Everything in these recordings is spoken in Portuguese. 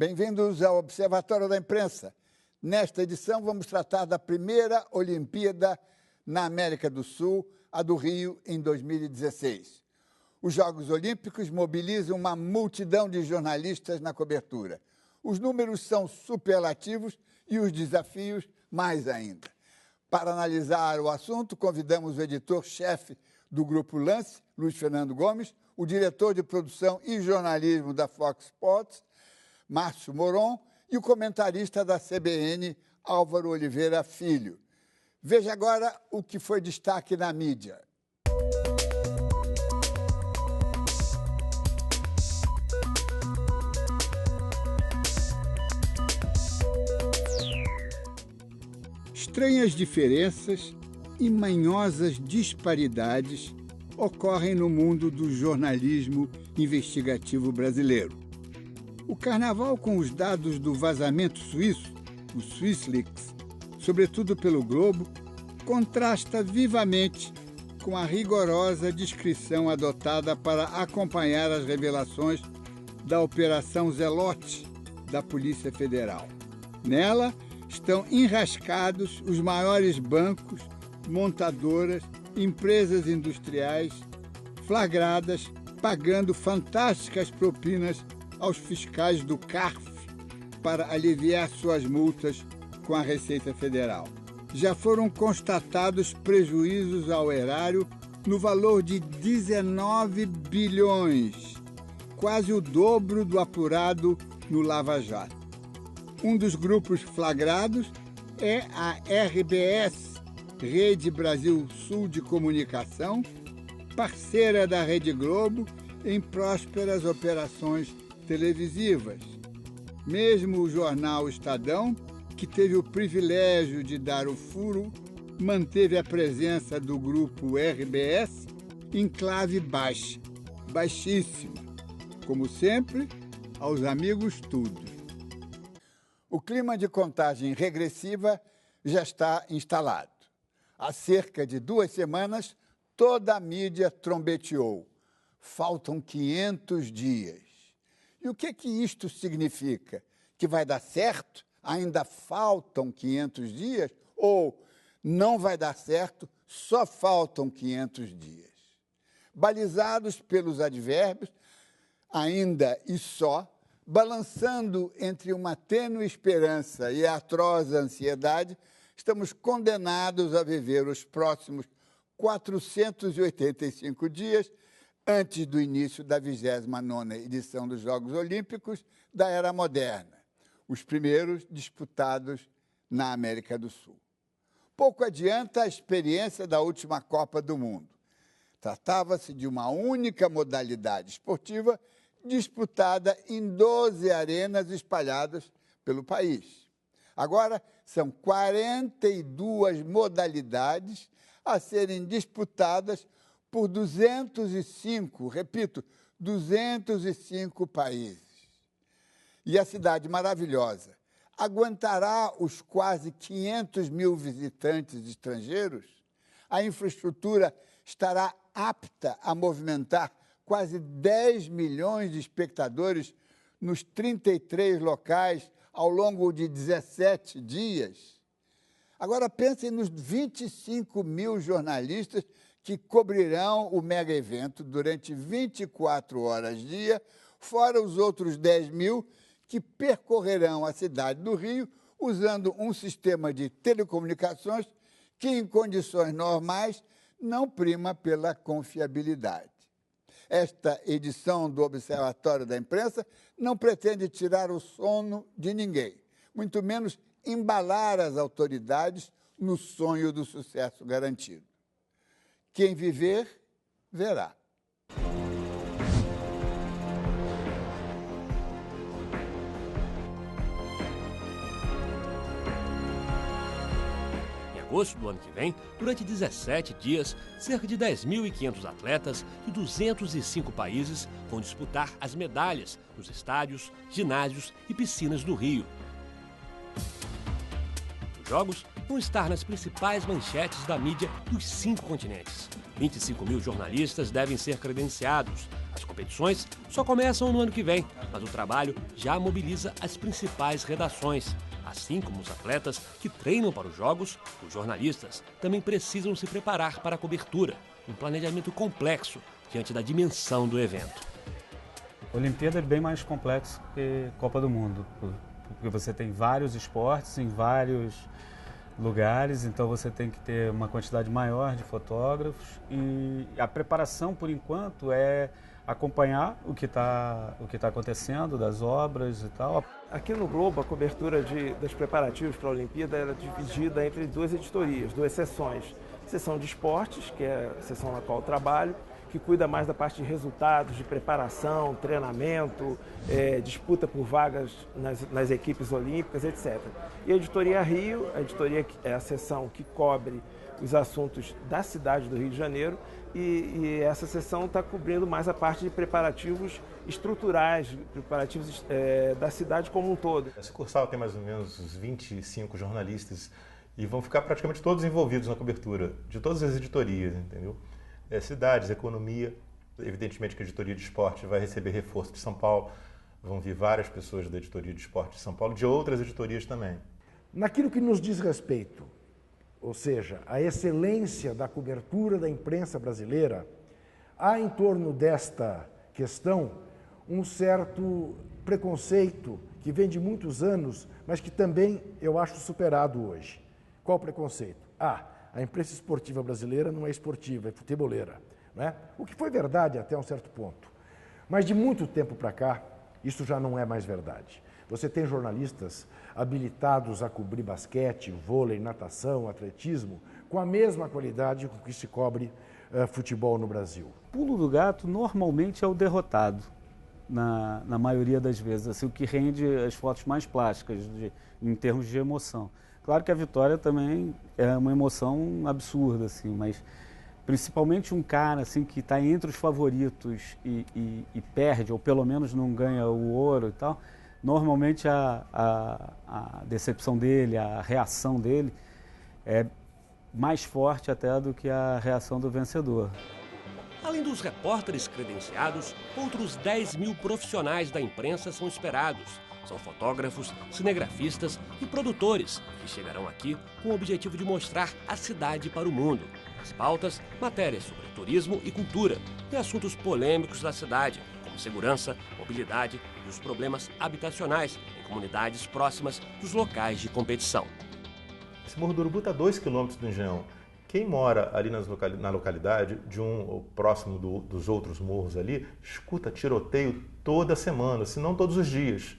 Bem-vindos ao Observatório da Imprensa. Nesta edição, vamos tratar da primeira Olimpíada na América do Sul, a do Rio, em 2016. Os Jogos Olímpicos mobilizam uma multidão de jornalistas na cobertura. Os números são superlativos e os desafios mais ainda. Para analisar o assunto, convidamos o editor-chefe do Grupo Lance, Luiz Fernando Gomes, o diretor de produção e jornalismo da Fox Sports, Márcio Moron, e o comentarista da CBN, Álvaro Oliveira Filho. Veja agora o que foi destaque na mídia. Estranhas diferenças e manhosas disparidades ocorrem no mundo do jornalismo investigativo brasileiro. O carnaval com os dados do vazamento suíço, o SwissLeaks, sobretudo pelo Globo, contrasta vivamente com a rigorosa descrição adotada para acompanhar as revelações da Operação Zelote da Polícia Federal. Nela estão enrascados os maiores bancos, montadoras, empresas industriais, flagradas, pagando fantásticas propinas aos fiscais do CARF para aliviar suas multas com a Receita Federal. Já foram constatados prejuízos ao erário no valor de 19 bilhões, quase o dobro do apurado no Lava Jato. Um dos grupos flagrados é a RBS, Rede Brasil Sul de Comunicação, parceira da Rede Globo em prósperas operações televisivas. Mesmo o jornal Estadão, que teve o privilégio de dar o furo, manteve a presença do grupo RBS em clave baixa, baixíssima. Como sempre, aos amigos tudo. O clima de contagem regressiva já está instalado. Há cerca de 2 semanas, toda a mídia trombeteou. Faltam 500 dias. E o que isto significa? Que vai dar certo? Ainda faltam 500 dias? Ou não vai dar certo, só faltam 500 dias? Balizados pelos advérbios, ainda e só, balançando entre uma tênue esperança e a atroz ansiedade, estamos condenados a viver os próximos 485 dias antes do início da 29ª edição dos Jogos Olímpicos da Era Moderna, os primeiros disputados na América do Sul. Pouco adianta a experiência da última Copa do Mundo. Tratava-se de uma única modalidade esportiva disputada em 12 arenas espalhadas pelo país. Agora, são 42 modalidades a serem disputadas por 205, repito, 205 países. E a cidade maravilhosa aguentará os quase 500 mil visitantes estrangeiros? A infraestrutura estará apta a movimentar quase 10 milhões de espectadores nos 33 locais ao longo de 17 dias? Agora pensem nos 25 mil jornalistas que cobrirão o mega evento durante 24 horas dia, fora os outros 10 mil que percorrerão a cidade do Rio usando um sistema de telecomunicações que, em condições normais, não prima pela confiabilidade. Esta edição do Observatório da Imprensa não pretende tirar o sono de ninguém, muito menos embalar as autoridades no sonho do sucesso garantido. Quem viver, verá. Em agosto do ano que vem, durante 17 dias, cerca de 10.500 atletas de 205 países vão disputar as medalhas nos estádios, ginásios e piscinas do Rio. Os Jogos vão estar nas principais manchetes da mídia dos 5 continentes. 25 mil jornalistas devem ser credenciados. As As competições só começam no ano que vem, mas o trabalho já mobiliza as principais redações. Assim como os atletas que treinam para os Jogos, os jornalistas também precisam se preparar para a cobertura, um planejamento complexo diante da dimensão do evento. A Olimpíada é bem mais complexo que Copa do Mundo, porque você tem vários esportes em vários lugares, então você tem que ter uma quantidade maior de fotógrafos e a preparação, por enquanto, é acompanhar o que tá acontecendo, das obras e tal. Aqui no Globo, a cobertura dos preparativos para a Olimpíada era dividida entre duas editorias, duas seções. Seção de esportes, que é a seção na qual eu trabalho, que cuida mais da parte de resultados, de preparação, treinamento, disputa por vagas nas equipes olímpicas, etc. E a editoria Rio, a editoria é a seção que cobre os assuntos da cidade do Rio de Janeiro, e essa seção está cobrindo mais a parte de preparativos estruturais, preparativos da cidade como um todo. A sucursal tem mais ou menos uns 25 jornalistas e vão ficar praticamente todos envolvidos na cobertura de todas as editorias, entendeu? Cidades, economia, evidentemente que a editoria de esporte vai receber reforço de São Paulo, vão vir várias pessoas da editoria de esporte de São Paulo, de outras editorias também. Naquilo que nos diz respeito, ou seja, a excelência da cobertura da imprensa brasileira, há em torno desta questão um certo preconceito que vem de muitos anos, mas que também eu acho superado hoje. Qual preconceito? A imprensa esportiva brasileira não é esportiva, é futeboleira, não é? O que foi verdade até um certo ponto. Mas de muito tempo para cá, isso já não é mais verdade. Você tem jornalistas habilitados a cobrir basquete, vôlei, natação, atletismo, com a mesma qualidade com que se cobre futebol no Brasil. O pulo do gato normalmente é o derrotado, na maioria das vezes, assim, o que rende as fotos mais plásticas em termos de emoção. Claro que a vitória também é uma emoção absurda, assim, mas principalmente um cara assim, que está entre os favoritos e perde, ou pelo menos não ganha o ouro e tal, normalmente a decepção dele, a reação dele é mais forte até do que a reação do vencedor. Além dos repórteres credenciados, outros 10 mil profissionais da imprensa são esperados. São fotógrafos, cinegrafistas e produtores que chegarão aqui com o objetivo de mostrar a cidade para o mundo. As pautas, matérias sobre turismo e cultura e assuntos polêmicos da cidade, como segurança, mobilidade e os problemas habitacionais em comunidades próximas dos locais de competição. Esse Morro do Urubu está a 2 quilômetros do Engenhão. Quem mora ali na localidade, de ou próximo dos outros morros ali, escuta tiroteio toda semana, se não todos os dias.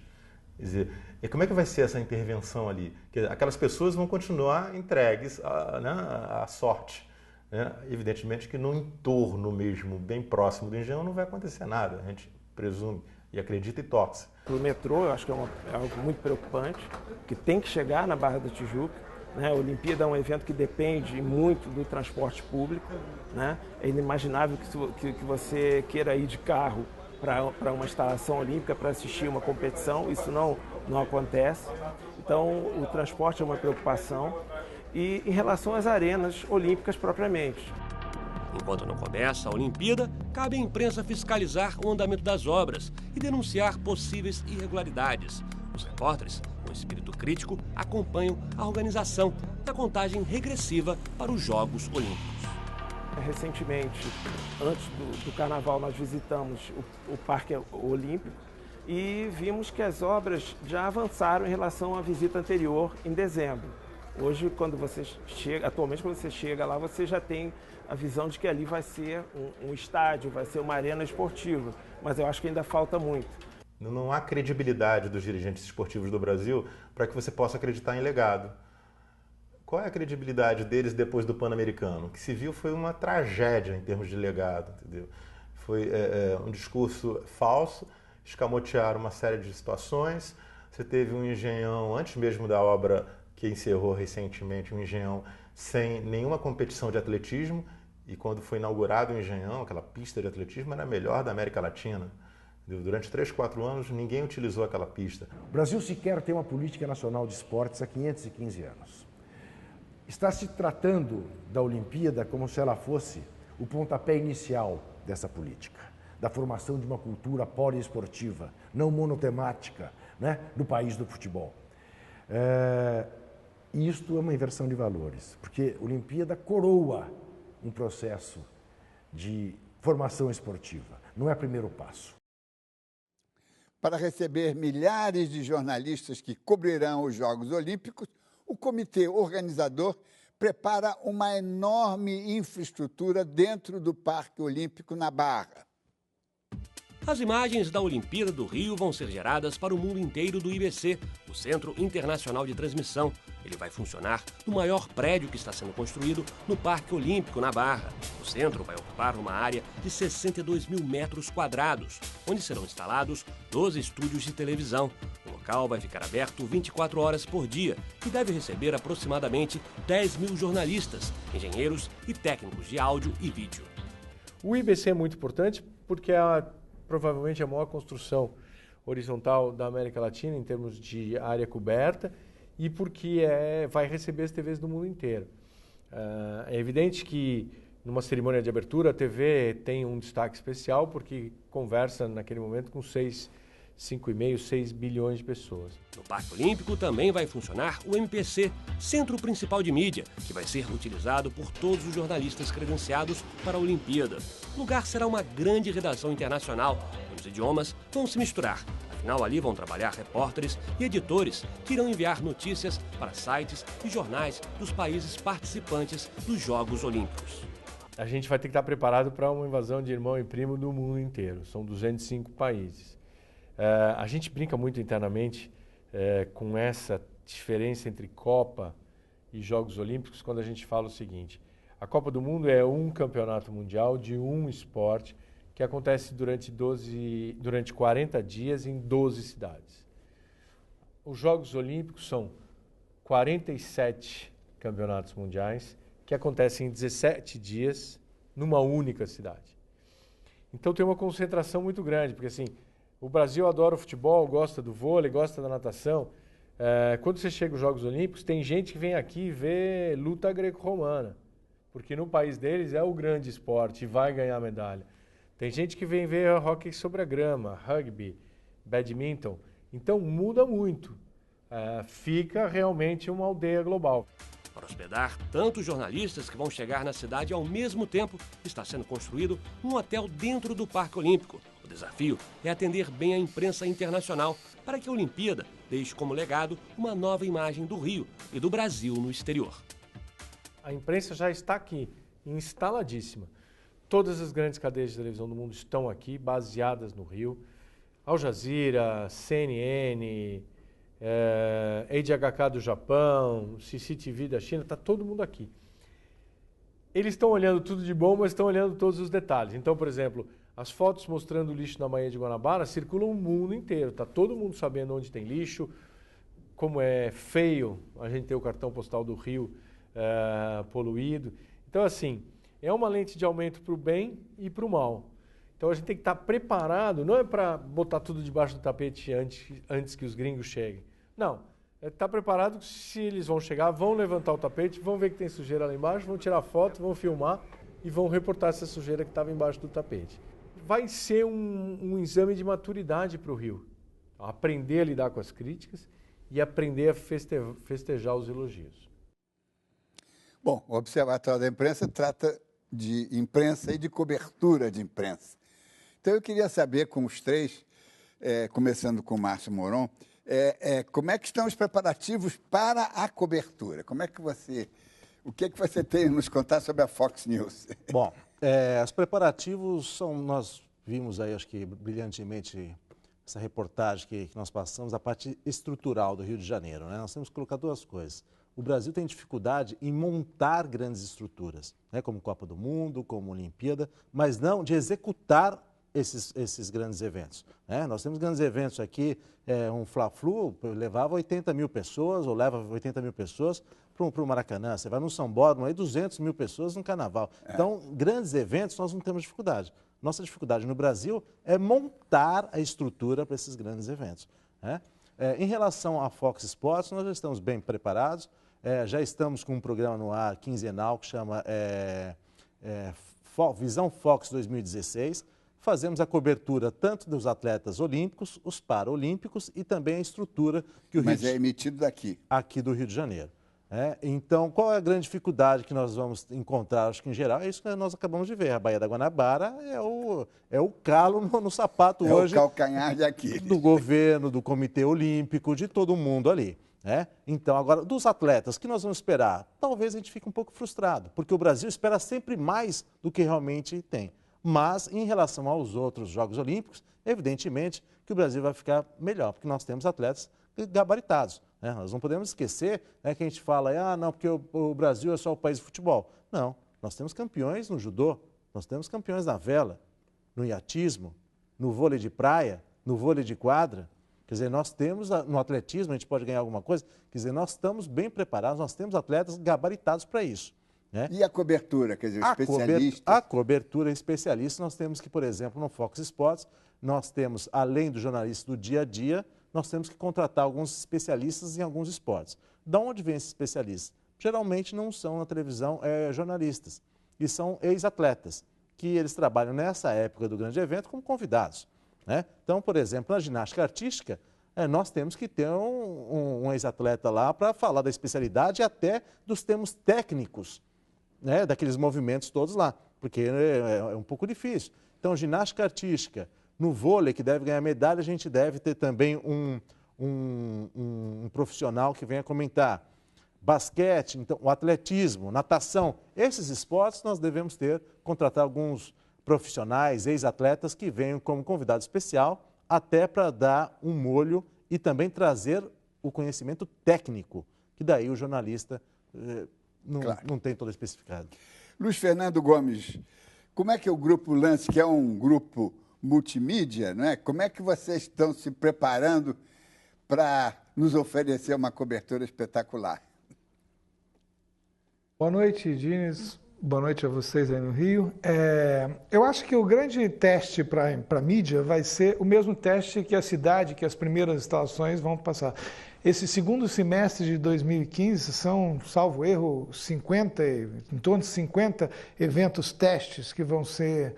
Quer dizer, e como é que vai ser essa intervenção ali? Aquelas pessoas vão continuar entregues à sorte. Né? Evidentemente que no entorno mesmo, bem próximo do Engenhão, não vai acontecer nada, a gente presume e acredita e torce. O metrô, eu acho que é algo muito preocupante, que tem que chegar na Barra da Tijuca. Né? A Olimpíada é um evento que depende muito do transporte público. Né? É inimaginável que você queira ir de carro para uma instalação olímpica para assistir uma competição, isso não acontece. Então, o transporte é uma preocupação. E em relação às arenas olímpicas propriamente. Enquanto não começa a Olimpíada, cabe à imprensa fiscalizar o andamento das obras e denunciar possíveis irregularidades. Os repórteres, com espírito crítico, acompanham a organização da contagem regressiva para os Jogos Olímpicos. Recentemente, antes do Carnaval, nós visitamos o Parque Olímpico e vimos que as obras já avançaram em relação à visita anterior, em dezembro. Hoje, atualmente, quando você chega lá, você já tem a visão de que ali vai ser um estádio, vai ser uma arena esportiva, mas eu acho que ainda falta muito. Não há credibilidade dos dirigentes esportivos do Brasil para que você possa acreditar em legado. Qual é a credibilidade deles depois do Pan-Americano? O que se viu foi uma tragédia em termos de legado, entendeu? Foi um discurso falso, escamotearam uma série de situações. Você teve um Engenhão, antes mesmo da obra que encerrou recentemente, um Engenhão sem nenhuma competição de atletismo, e quando foi inaugurado o Engenhão, aquela pista de atletismo era a melhor da América Latina. Durante 3, 4 anos, ninguém utilizou aquela pista. O Brasil sequer tem uma política nacional de esportes há 515 anos. Está se tratando da Olimpíada como se ela fosse o pontapé inicial dessa política. da formação de uma cultura poliesportiva, não monotemática, né, do país do futebol. Isto é uma inversão de valores, porque a Olimpíada coroa um processo de formação esportiva, não é o primeiro passo. Para receber milhares de jornalistas que cobrirão os Jogos Olímpicos, o comitê organizador prepara uma enorme infraestrutura dentro do Parque Olímpico na Barra. As imagens da Olimpíada do Rio vão ser geradas para o mundo inteiro do IBC, o Centro Internacional de Transmissão. Ele vai funcionar no maior prédio que está sendo construído no Parque Olímpico, na Barra. O centro vai ocupar uma área de 62 mil metros quadrados, onde serão instalados 12 estúdios de televisão. O local vai ficar aberto 24 horas por dia e deve receber aproximadamente 10 mil jornalistas, engenheiros e técnicos de áudio e vídeo. O IBC é muito importante porque provavelmente a maior construção horizontal da América Latina em termos de área coberta e porque vai receber as TVs do mundo inteiro. É evidente que numa cerimônia de abertura a TV tem um destaque especial porque conversa naquele momento com 5,5, 6 bilhões de pessoas. No Parque Olímpico também vai funcionar o MPC, Centro Principal de Mídia, que vai ser utilizado por todos os jornalistas credenciados para a Olimpíada. O lugar será uma grande redação internacional, onde os idiomas vão se misturar. Afinal, ali vão trabalhar repórteres e editores que irão enviar notícias para sites e jornais dos países participantes dos Jogos Olímpicos. A gente vai ter que estar preparado para uma invasão de irmão e primo do mundo inteiro. São 205 países. A gente brinca muito internamente com essa diferença entre Copa e Jogos Olímpicos quando a gente fala o seguinte: a Copa do Mundo é um campeonato mundial de um esporte que acontece durante 40 dias em 12 cidades. Os Jogos Olímpicos são 47 campeonatos mundiais que acontecem em 17 dias numa única cidade. Então tem uma concentração muito grande, porque assim, o Brasil adora o futebol, gosta do vôlei, gosta da natação. Quando você chega aos Jogos Olímpicos, tem gente que vem aqui ver luta greco-romana, porque no país deles é o grande esporte e vai ganhar medalha. Tem gente que vem ver hóquei sobre a grama, rugby, badminton. Então muda muito. Fica realmente uma aldeia global. Para hospedar tantos jornalistas que vão chegar na cidade ao mesmo tempo, está sendo construído um hotel dentro do Parque Olímpico. O desafio é atender bem a imprensa internacional para que a Olimpíada deixe como legado uma nova imagem do Rio e do Brasil no exterior. A imprensa já está aqui, instaladíssima. Todas as grandes cadeias de televisão do mundo estão aqui, baseadas no Rio. Al Jazeera, CNN, ADHK do Japão, CCTV da China, está todo mundo aqui. Eles estão olhando tudo de bom, mas estão olhando todos os detalhes. Então, por exemplo, as fotos mostrando o lixo na Baía de Guanabara circulam o mundo inteiro. Está todo mundo sabendo onde tem lixo, como é feio a gente ter o cartão postal do Rio poluído. Então, assim, é uma lente de aumento para o bem e para o mal. Então, a gente tem que estar preparado, não é para botar tudo debaixo do tapete antes que os gringos cheguem. Não, é estar preparado que se eles vão chegar, vão levantar o tapete, vão ver que tem sujeira lá embaixo, vão tirar foto, vão filmar e vão reportar essa sujeira que estava embaixo do tapete. Vai ser um exame de maturidade para o Rio. Aprender a lidar com as críticas e aprender a festejar os elogios. Bom, o Observatório da Imprensa trata de imprensa e de cobertura de imprensa. Então, eu queria saber com os três, começando com o Márcio Moron, como é que estão os preparativos para a cobertura? O que você tem a nos contar sobre a Fox News? Bom, os preparativos nós vimos aí, acho que brilhantemente, essa reportagem que nós passamos, a parte estrutural do Rio de Janeiro, né? Nós temos que colocar duas coisas. O Brasil tem dificuldade em montar grandes estruturas, né? Como Copa do Mundo, como Olimpíada, mas não de executar esses grandes eventos, né? Nós temos grandes eventos aqui, um Fla-Flu levava 80 mil pessoas, ou leva 80 mil pessoas para o Maracanã. Você vai no São Bódromo, aí 200 mil pessoas no Carnaval. Então, grandes eventos nós não temos dificuldade. Nossa dificuldade no Brasil é montar a estrutura para esses grandes eventos, né? Em relação à Fox Sports, nós já estamos bem preparados, já estamos com um programa no ar quinzenal que chama Visão Fox 2016. fazemos a cobertura tanto dos atletas olímpicos, os paraolímpicos e também a estrutura que o Mas é emitido daqui. Aqui do Rio de Janeiro. Então, qual é a grande dificuldade que nós vamos encontrar? Acho que, em geral, é isso que nós acabamos de ver. A Baía da Guanabara é o calo no sapato hoje. É o calcanhar de Aquiles. Do governo, do Comitê Olímpico, de todo mundo ali. Então, agora, dos atletas, o que nós vamos esperar? Talvez a gente fique um pouco frustrado, porque o Brasil espera sempre mais do que realmente tem. Mas, em relação aos outros Jogos Olímpicos, evidentemente que o Brasil vai ficar melhor, porque nós temos atletas gabaritados. Nós não podemos esquecer que a gente fala, não, porque o Brasil é só o país de futebol. Não, nós temos campeões no judô, nós temos campeões na vela, no iatismo, no vôlei de praia, no vôlei de quadra. Quer dizer, nós temos, no atletismo, a gente pode ganhar alguma coisa. Quer dizer, nós estamos bem preparados, nós temos atletas gabaritados para isso. E a cobertura, quer dizer, o especialista? A cobertura especialista, nós temos que, por exemplo, no Fox Sports, nós temos, além do jornalista do dia a dia, nós temos que contratar alguns especialistas em alguns esportes. De onde vêm esses especialistas? Geralmente não são na televisão jornalistas, e são ex-atletas, que eles trabalham nessa época do grande evento como convidados. Então, por exemplo, na ginástica artística, nós temos que ter um ex-atleta lá para falar da especialidade e até dos termos técnicos, daqueles movimentos todos lá, porque é um pouco difícil. Então, ginástica artística, no vôlei, que deve ganhar medalha, a gente deve ter também um profissional que venha comentar. Basquete, então, o atletismo, natação, esses esportes nós devemos contratar alguns profissionais, ex-atletas que venham como convidado especial, até para dar um molho e também trazer o conhecimento técnico, que daí o jornalista não tem todo especificado. Luiz Fernando Gomes, como é que o Grupo Lance, que é um grupo multimídia, não é? Como é que vocês estão se preparando para nos oferecer uma cobertura espetacular? Boa noite, Diniz. Boa noite a vocês aí no Rio. Eu acho que o grande teste para a mídia vai ser o mesmo teste que a cidade, que as primeiras instalações vão passar. Esse segundo semestre de 2015 são, salvo erro, em torno de 50 eventos testes que vão se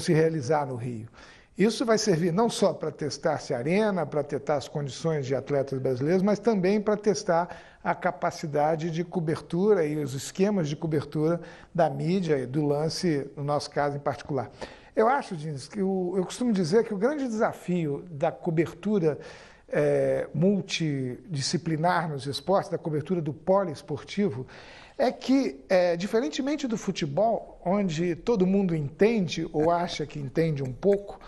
realizar no Rio. Isso vai servir não só para testar se a arena, para testar as condições de atletas brasileiros, mas também para testar a capacidade de cobertura e os esquemas de cobertura da mídia e do lance, no nosso caso em particular. Eu acho, Diniz, que eu costumo dizer que o grande desafio da cobertura multidisciplinar nos esportes, da cobertura do poliesportivo, é que, diferentemente do futebol, onde todo mundo entende ou acha que entende um pouco,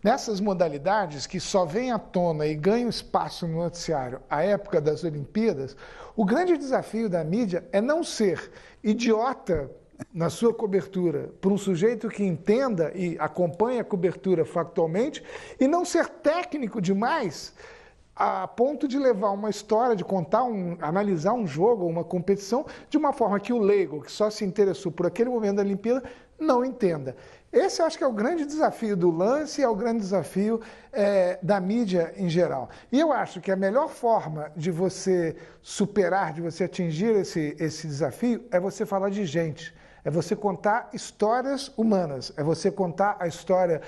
nessas modalidades que só vêm à tona e ganham espaço no noticiário à época das Olimpíadas, o grande desafio da mídia é não ser idiota na sua cobertura por um sujeito que entenda e acompanhe a cobertura factualmente e não ser técnico demais a ponto de levar uma história, de analisar um jogo ou uma competição de uma forma que o leigo, que só se interessou por aquele momento da Olimpíada, não entenda. Esse eu acho que é o grande desafio do lance e é o grande desafio da mídia em geral. E eu acho que a melhor forma de você superar, de você atingir esse desafio, é você falar de gente, é você contar histórias humanas, é você contar a história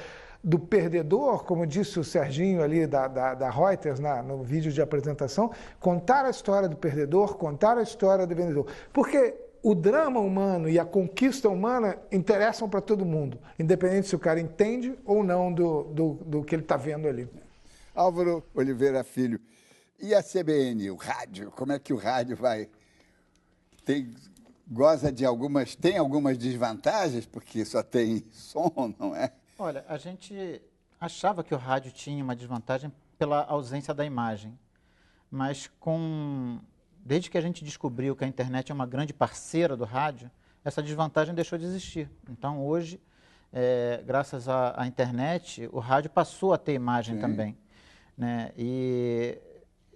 do perdedor, como disse o Serginho ali da Reuters no vídeo de apresentação, contar a história do perdedor, contar a história do vencedor. Porque o drama humano e a conquista humana interessam para todo mundo, independente se o cara entende ou não do que ele está vendo ali. Álvaro Oliveira Filho, e a CBN, o rádio? Como é que o rádio vai... Tem algumas desvantagens, porque só tem som, não é? Olha, a gente achava que o rádio tinha uma desvantagem pela ausência da imagem, mas desde que a gente descobriu que a internet é uma grande parceira do rádio, essa desvantagem deixou de existir. Então, hoje, graças à internet, o rádio passou a ter imagem também. Né? E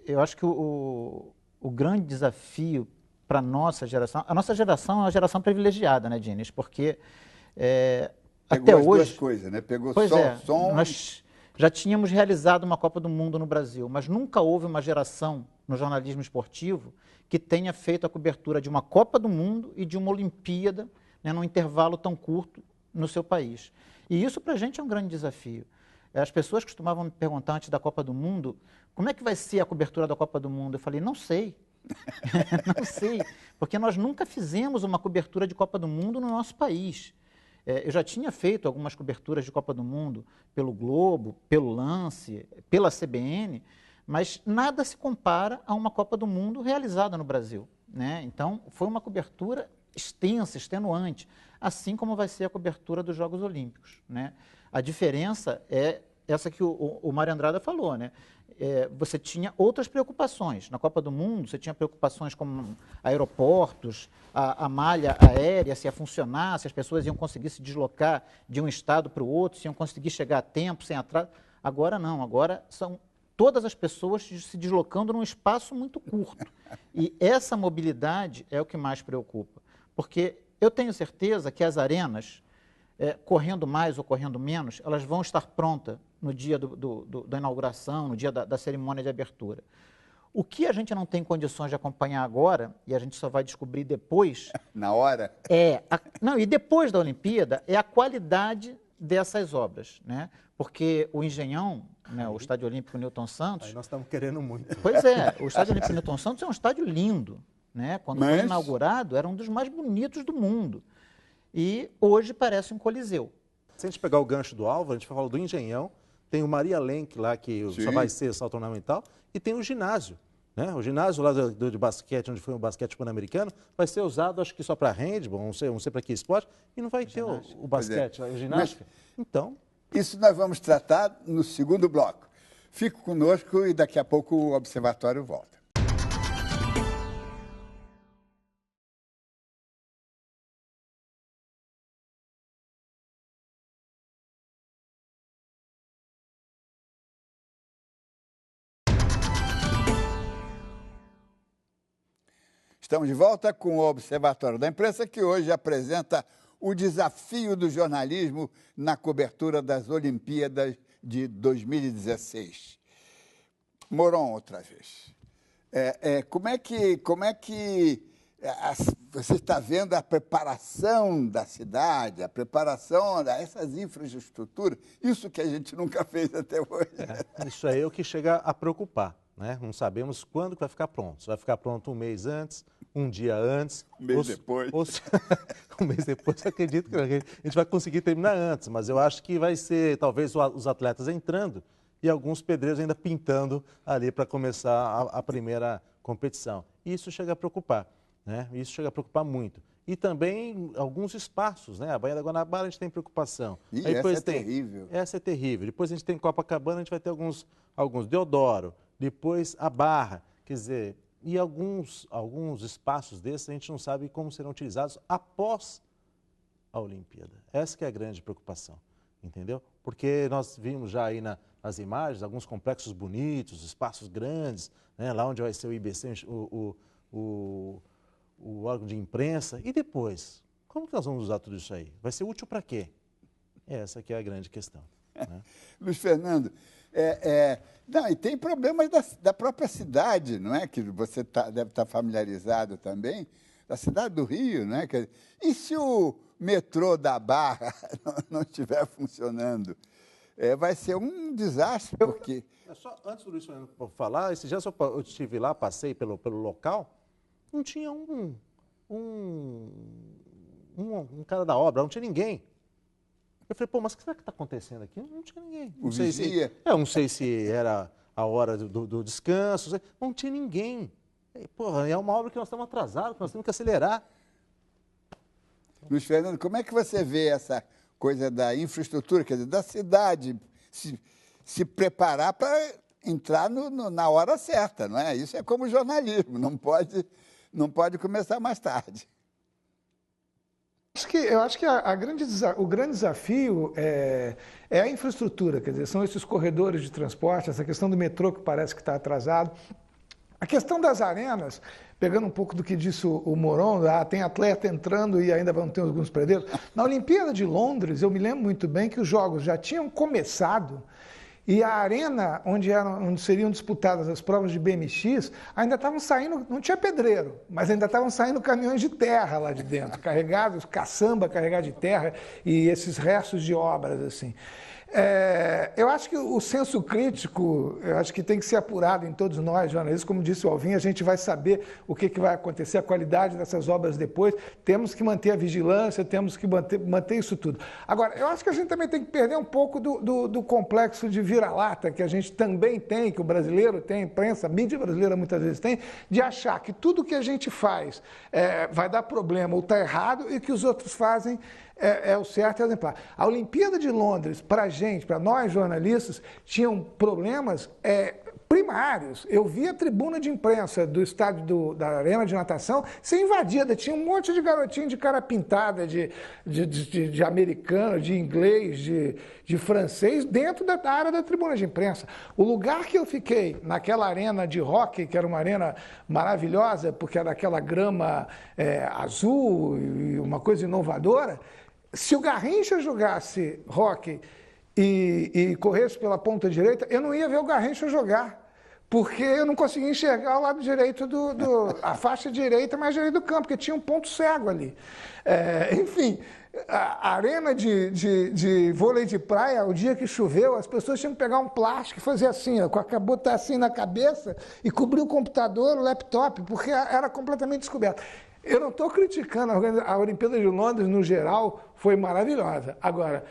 eu acho que o grande desafio para a nossa geração é uma geração privilegiada, né, Diniz? Porque Pegou até as hoje... duas coisas, né? Pegou som... Nós já tínhamos realizado uma Copa do Mundo no Brasil, mas nunca houve uma geração no jornalismo esportivo que tenha feito a cobertura de uma Copa do Mundo e de uma Olimpíada, né, num intervalo tão curto no seu país. E isso para a gente é um grande desafio. As pessoas costumavam me perguntar antes da Copa do Mundo, como é que vai ser a cobertura da Copa do Mundo? Eu falei, não sei. Não sei, porque nós nunca fizemos uma cobertura de Copa do Mundo no nosso país. Eu já tinha feito algumas coberturas de Copa do Mundo pelo Globo, pelo Lance, pela CBN, mas nada se compara a uma Copa do Mundo realizada no Brasil, né? Então, foi uma cobertura extensa, extenuante, assim como vai ser a cobertura dos Jogos Olímpicos, né? A diferença é essa que o Mário Andrada falou, né? Você tinha outras preocupações. Na Copa do Mundo, você tinha preocupações como aeroportos, a malha aérea, se ia funcionar, se as pessoas iam conseguir se deslocar de um estado para o outro, se iam conseguir chegar a tempo, sem atraso. Agora não, agora são todas as pessoas se deslocando num espaço muito curto. E essa mobilidade é o que mais preocupa. Porque eu tenho certeza que as arenas, correndo mais ou correndo menos, elas vão estar prontas no dia da inauguração, no dia da cerimônia de abertura. O que a gente não tem condições de acompanhar agora, e a gente só vai descobrir depois... Na hora? Não, e depois da Olimpíada, é a qualidade dessas obras, né? Porque o Engenhão, né, o Estádio Olímpico Newton Santos... Aí nós estamos querendo muito. Pois é, o Estádio Olímpico Newton Santos é um estádio lindo, né? Quando foi inaugurado, era um dos mais bonitos do mundo. E hoje parece um coliseu. Se a gente pegar o gancho do Álvaro, a gente fala do Engenhão, tem o Maria Lenk lá, que só vai ser salto ornamental, e tem o ginásio, né? O ginásio lá de basquete, onde foi o basquete pan-americano, vai ser usado, acho que só para handball, não sei para que esporte, e não vai ter o basquete, a ginástica. Então... Isso nós vamos tratar no segundo bloco. Fique conosco e daqui a pouco o Observatório volta. Estamos de volta com o Observatório da Imprensa, que hoje apresenta o desafio do jornalismo na cobertura das Olimpíadas de 2016. Moron, outra vez. Como é que você está vendo a preparação da cidade, a preparação dessas infraestruturas, isso que a gente nunca fez até hoje? Isso aí é o que chega a preocupar, né? Não sabemos quando vai ficar pronto. Se vai ficar pronto um mês antes, um dia antes. Um mês depois. Um mês depois, acredito que a gente vai conseguir terminar antes, mas eu acho que vai ser, talvez, os atletas entrando e alguns pedreiros ainda pintando ali para começar a primeira competição. E isso chega a preocupar, né? Isso chega a preocupar muito. E também alguns espaços, né? A Baía da Guanabara a gente tem preocupação. Aí depois essa é terrível. Essa é terrível. Depois a gente tem Copacabana, a gente vai ter alguns Deodoro, depois a Barra, quer dizer... E alguns espaços desses a gente não sabe como serão utilizados após a Olimpíada. Essa que é a grande preocupação, entendeu? Porque nós vimos já aí nas imagens alguns complexos bonitos, espaços grandes, né? Lá onde vai ser o IBC, o órgão de imprensa. E depois? Como que nós vamos usar tudo isso aí? Vai ser útil para quê? Essa que é a grande questão. Né? Luiz Fernando, não, e tem problemas da própria cidade, não é? Que você deve estar familiarizado também, da cidade do Rio, não é? E se o metrô da Barra não estiver funcionando? Vai ser um desastre, porque... Só antes do Luiz Fernando falar, esse dia eu estive lá, passei pelo local, não tinha um cara da obra, não tinha ninguém. Eu falei, pô, mas o que será que está acontecendo aqui? Não tinha ninguém. Não sei se era a hora do descanso, não tinha ninguém. Porra, é uma obra que nós estamos atrasados, que nós temos que acelerar. Luiz Fernando, como é que você vê essa coisa da infraestrutura, quer dizer, da cidade se preparar para entrar na hora certa, não é? Isso é como jornalismo, não pode começar mais tarde. Eu acho que o grande desafio é a infraestrutura, quer dizer, são esses corredores de transporte, essa questão do metrô que parece que está atrasado. A questão das arenas, pegando um pouco do que disse o Moron, tem atleta entrando e ainda vão ter alguns pedreiros. Na Olimpíada de Londres, eu me lembro muito bem que os jogos já tinham começado E a arena onde seriam disputadas as provas de BMX, ainda estavam saindo, não tinha pedreiro, mas ainda estavam saindo caminhões de terra lá de dentro, carregados, caçamba carregada de terra e esses restos de obras, assim. Eu acho que o senso crítico, eu acho que tem que ser apurado em todos nós, jornalistas. Como disse o Alvin, a gente vai saber o que vai acontecer, a qualidade dessas obras depois. Temos que manter a vigilância, temos que manter isso tudo. Agora, eu acho que a gente também tem que perder um pouco do complexo de vira-lata, que a gente também tem, que o brasileiro tem, a imprensa, a mídia brasileira muitas vezes tem, de achar que tudo que a gente faz vai dar problema ou está errado e que os outros fazem é o certo e exemplar. A Olimpíada de Londres, para a gente, para nós jornalistas, tinham problemas primários. Eu vi a tribuna de imprensa do estádio da Arena de Natação ser invadida. Tinha um monte de garotinho de cara pintada, de americano, de inglês, de francês, dentro da área da tribuna de imprensa. O lugar que eu fiquei, naquela arena de hóquei, que era uma arena maravilhosa, porque era aquela grama azul e uma coisa inovadora, se o Garrincha jogasse hóquei e corresse pela ponta direita, eu não ia ver o Garrincha jogar, porque eu não conseguia enxergar o lado direito a faixa direita mais direita do campo, porque tinha um ponto cego ali. Enfim, a arena de vôlei de praia, o dia que choveu, as pessoas tinham que pegar um plástico e fazer assim, ó, botar assim na cabeça e cobrir o computador, o laptop, porque era completamente descoberto. Eu não estou criticando a Olimpíada de Londres, no geral, foi maravilhosa. Agora,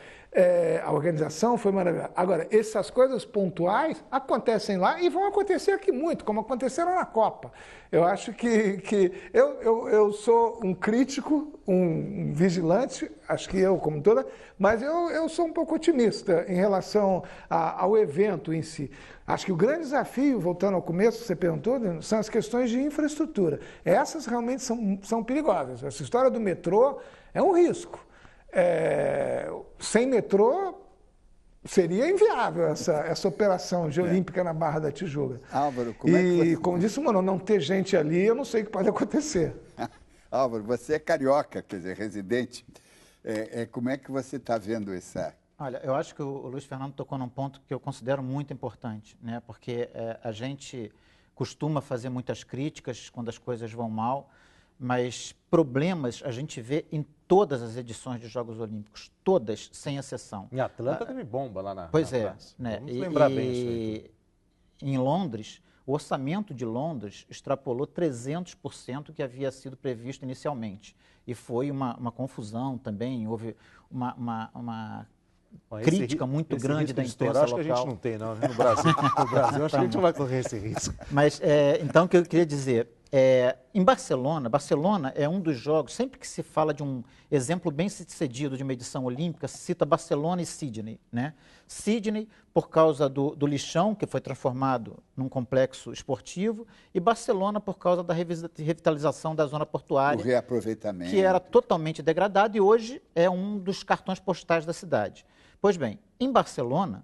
a organização foi maravilhosa. Agora, essas coisas pontuais acontecem lá e vão acontecer aqui muito, como aconteceram na Copa. Eu acho que eu sou um crítico, um vigilante, acho que eu como toda, mas eu sou um pouco otimista em relação ao evento em si. Acho que o grande desafio, voltando ao começo, que você perguntou, são as questões de infraestrutura. Essas realmente são perigosas. Essa história do metrô é um risco. Sem metrô, seria inviável essa operação de olímpica na Barra da Tijuca. Álvaro, como é que você... como disse o Mano, não ter gente ali, eu não sei o que pode acontecer. Álvaro, você é carioca, quer dizer, residente. Como é que você está vendo essa... Olha, eu acho que o Luiz Fernando tocou num ponto que eu considero muito importante, né? Porque a gente costuma fazer muitas críticas quando as coisas vão mal, mas problemas a gente vê em todas as edições de Jogos Olímpicos, todas, sem exceção. Em Atlanta teve bomba lá na Pois na França. né? Vamos lembrar bem isso aí. Em Londres, o orçamento de Londres extrapolou 300% que havia sido previsto inicialmente. E foi uma confusão também, houve uma crítica muito grande da imprensa local. Acho que a gente não tem, não, no Brasil. No Brasil, acho que a gente não vai correr esse risco. Mas, então, o que eu queria dizer, em Barcelona é um dos jogos, sempre que se fala de um exemplo bem sucedido de uma edição olímpica, se cita Barcelona e Sydney, né? Sydney, por causa do lixão, que foi transformado num complexo esportivo, e Barcelona, por causa da revitalização da zona portuária. O reaproveitamento. Que era totalmente degradado e hoje é um dos cartões postais da cidade. Pois bem, em Barcelona,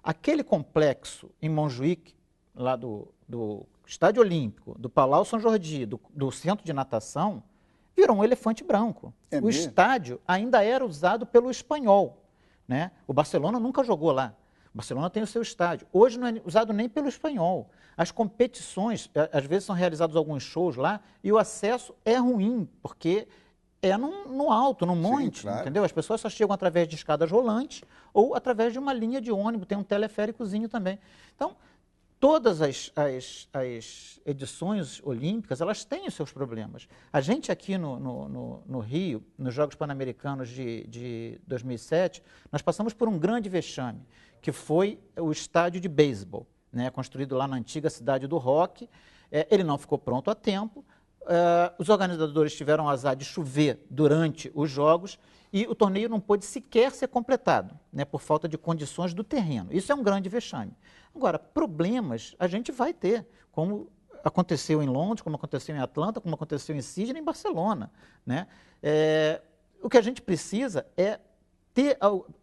aquele complexo em Montjuïc, lá do Estádio Olímpico, do Palau São Jordi, do Centro de Natação, virou um elefante branco. O estádio ainda era usado pelo Espanhol, né? O Barcelona nunca jogou lá. O Barcelona tem o seu estádio. Hoje não é usado nem pelo Espanhol. As competições, às vezes são realizados alguns shows lá e o acesso é ruim, porque no alto, no monte, claro. Entendeu? As pessoas só chegam através de escadas rolantes ou através de uma linha de ônibus, tem um teleféricozinho também. Então, todas as edições olímpicas, elas têm os seus problemas. A gente aqui no Rio, nos Jogos Pan-Americanos de 2007, nós passamos por um grande vexame, que foi o estádio de beisebol, né, construído lá na antiga cidade do Rock. Ele não ficou pronto a tempo. Os organizadores tiveram azar de chover durante os Jogos e o torneio não pôde sequer ser completado, né, por falta de condições do terreno. Isso é um grande vexame. Agora, problemas a gente vai ter, como aconteceu em Londres, como aconteceu em Atlanta, como aconteceu em Sydney e em Barcelona, né? O que a gente precisa é ter...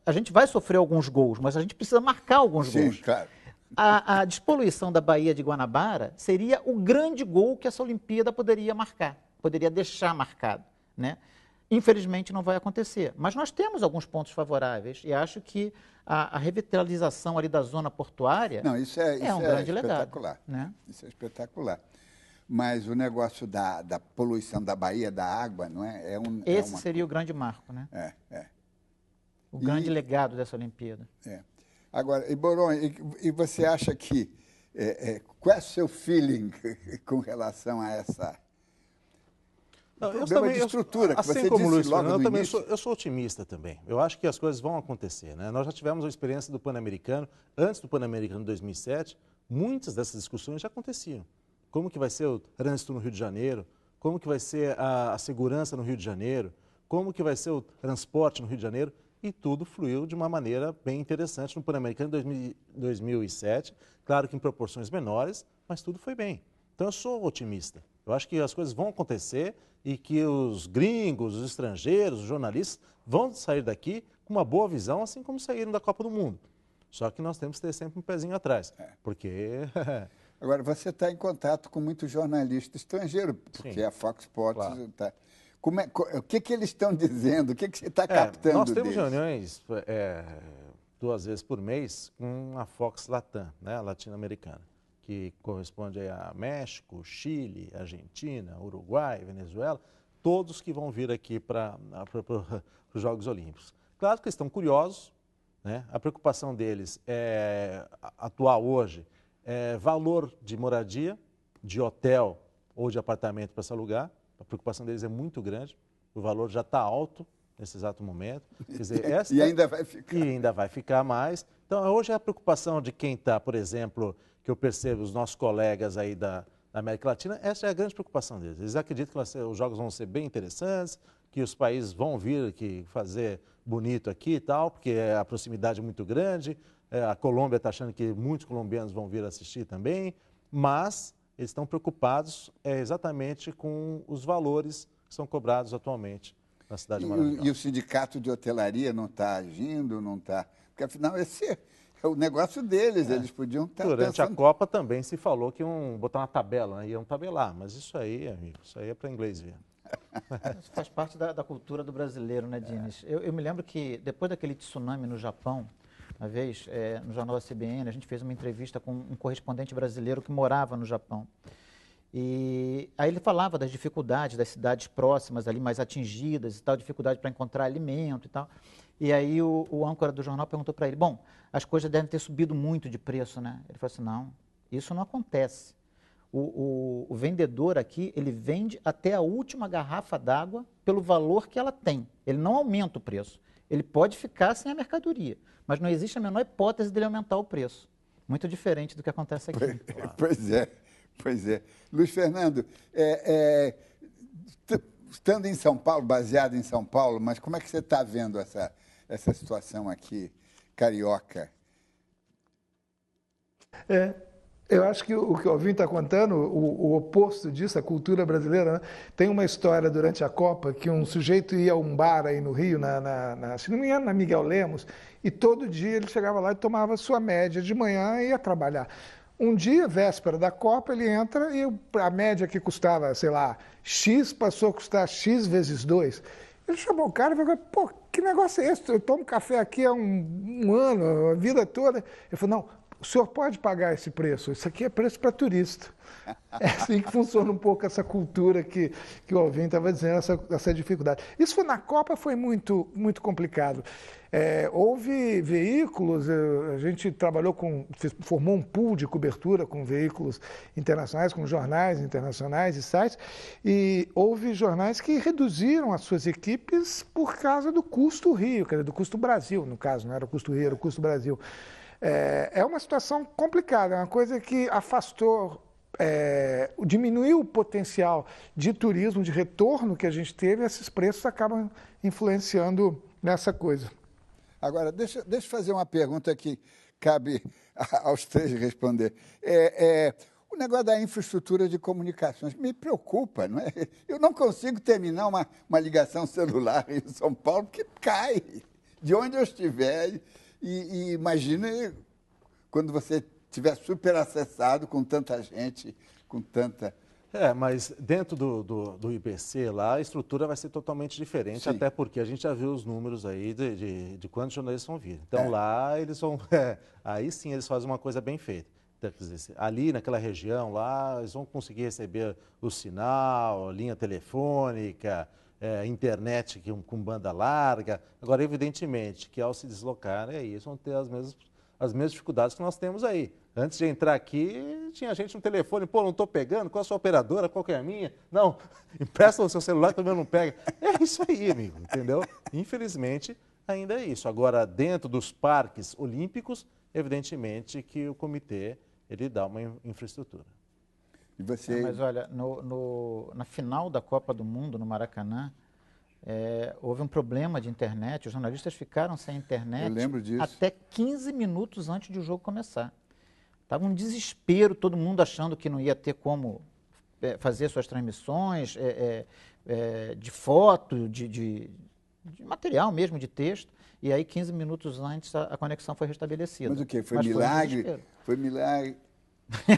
A gente vai sofrer alguns gols, mas a gente precisa marcar alguns gols. Sim, claro. A despoluição da Baía de Guanabara seria o grande gol que essa Olimpíada poderia marcar, poderia deixar marcado, né? Infelizmente não vai acontecer, mas nós temos alguns pontos favoráveis e acho que a revitalização ali da zona portuária isso um grande espetacular, legado. Né? Isso é espetacular. Mas o negócio da poluição da Bahia, da água, não é? Esse seria o grande marco, né? O grande legado dessa Olimpíada. Agora, Boron, e você acha que qual é o seu feeling com relação a essa problema de estrutura? Assim você como o disse Luiz logo Fernando, no eu sou otimista também. Eu acho que as coisas vão acontecer, né? Nós já tivemos a experiência do Pan-Americano, antes do Pan-Americano de 2007, muitas dessas discussões já aconteciam. Como que vai ser o trânsito no Rio de Janeiro? Como que vai ser a segurança no Rio de Janeiro? Como que vai ser o transporte no Rio de Janeiro? E tudo fluiu de uma maneira bem interessante no Pan-Americano de 2007. Claro que em proporções menores, mas tudo foi bem. Então eu sou otimista. Eu acho que as coisas vão acontecer e que os gringos, os estrangeiros, os jornalistas vão sair daqui com uma boa visão, assim como saíram da Copa do Mundo. Só que nós temos que ter sempre um pezinho atrás, porque... Agora, você está em contato com muito jornalista estrangeiro, porque a Fox Sports está... O que eles estão dizendo? O que você está captando Nós temos deles? reuniões 2 vezes por mês com a Fox Latam, né, latino-americana, que corresponde a México, Chile, Argentina, Uruguai, Venezuela, todos que vão vir aqui para os Jogos Olímpicos. Claro que eles estão curiosos, né? A preocupação deles é atuar hoje, valor de moradia, de hotel ou de apartamento para se alugar. A preocupação deles é muito grande, o valor já está alto nesse exato momento. Quer dizer, e ainda vai ficar. E ainda vai ficar mais. Então, hoje é a preocupação de quem está, por exemplo, que eu percebo, os nossos colegas aí da América Latina, essa é a grande preocupação deles. Eles acreditam que os jogos vão ser bem interessantes, que os países vão vir aqui fazer bonito aqui e tal, porque a proximidade é muito grande. A Colômbia está achando que muitos colombianos vão vir assistir também, mas eles estão preocupados exatamente com os valores que são cobrados atualmente na cidade maravilhosa. E o sindicato de hotelaria não está agindo, não está... Porque, afinal, esse é o negócio deles, eles podiam estar Durante pensando... a Copa também se falou que iam botar uma tabela, né? Iam tabelar, mas isso aí, amigo, isso aí é para inglês ver. Isso faz parte da cultura do brasileiro, né, Diniz? Eu me lembro que depois daquele tsunami no Japão, uma vez, no jornal da CBN, a gente fez uma entrevista com um correspondente brasileiro que morava no Japão. E aí ele falava das dificuldades das cidades próximas ali, mais atingidas e tal, dificuldade para encontrar alimento e tal. E aí o âncora do jornal perguntou para ele, bom, as coisas devem ter subido muito de preço, né? Ele falou assim, não, isso não acontece. O vendedor aqui, ele vende até a última garrafa d'água pelo valor que ela tem. Ele não aumenta o preço. Ele pode ficar sem a mercadoria, mas não existe a menor hipótese dele aumentar o preço. Muito diferente do que acontece aqui. Pois é. Luiz Fernando, estando em São Paulo, baseado em São Paulo, mas como é que você está vendo essa situação aqui, carioca? Eu acho que o que o Alvin está contando, o oposto disso, a cultura brasileira, né? Tem uma história durante a Copa que um sujeito ia a um bar aí no Rio, se não me engano, na Miguel Lemos, e todo dia ele chegava lá e tomava sua média de manhã e ia trabalhar. Um dia, véspera da Copa, ele entra e a média que custava, sei lá, X passou a custar X vezes 2. Ele chamou o cara e falou, pô, que negócio é esse? Eu tomo café aqui há um ano, a vida toda. Ele falou, não, o senhor pode pagar esse preço, isso aqui é preço para turista. É assim que funciona um pouco essa cultura que o Alvin estava dizendo, essa dificuldade. Isso na Copa foi muito, muito complicado. Houve veículos, a gente trabalhou formou um pool de cobertura com veículos internacionais, com jornais internacionais e sites, e houve jornais que reduziram as suas equipes por causa do custo Rio, quer dizer, do custo Brasil, no caso, não era o custo Rio, era o custo Brasil. É uma situação complicada, é uma coisa que afastou, diminuiu o potencial de turismo, de retorno que a gente teve, e esses preços acabam influenciando nessa coisa. Agora, deixa eu fazer uma pergunta que cabe aos três responder. O negócio da infraestrutura de comunicações me preocupa, não é? Eu não consigo terminar uma ligação celular em São Paulo, porque cai de onde eu estiver. E imagina quando você estiver super acessado com tanta gente, com tanta Mas dentro do IPC lá, a estrutura vai ser totalmente diferente, Sim. até porque a gente já viu os números aí de quantos jornalistas vão vir. Então lá eles vão, aí sim eles fazem uma coisa bem feita. Então, quer dizer, ali naquela região lá, eles vão conseguir receber o sinal, linha telefônica, internet com banda larga. Agora, evidentemente, que ao se deslocarem aí, eles vão ter as mesmas dificuldades que nós temos aí. Antes de entrar aqui, tinha gente no telefone, pô, não estou pegando, qual a sua operadora, qual que é a minha? Não, empresta o seu celular, também não pega. É isso aí, amigo, entendeu? Infelizmente, ainda é isso. Agora, dentro dos parques olímpicos, evidentemente que o comitê, ele dá uma infraestrutura. E você... Mas olha, na final da Copa do Mundo, no Maracanã, houve um problema de internet, os jornalistas ficaram sem internet. Eu lembro disso. Até 15 minutos antes de o jogo começar. Estava um desespero, todo mundo achando que não ia ter como fazer suas transmissões de foto, de material mesmo, de texto. E aí, 15 minutos antes, a conexão foi restabelecida. Mas o quê? Foi milagre? Foi milagre.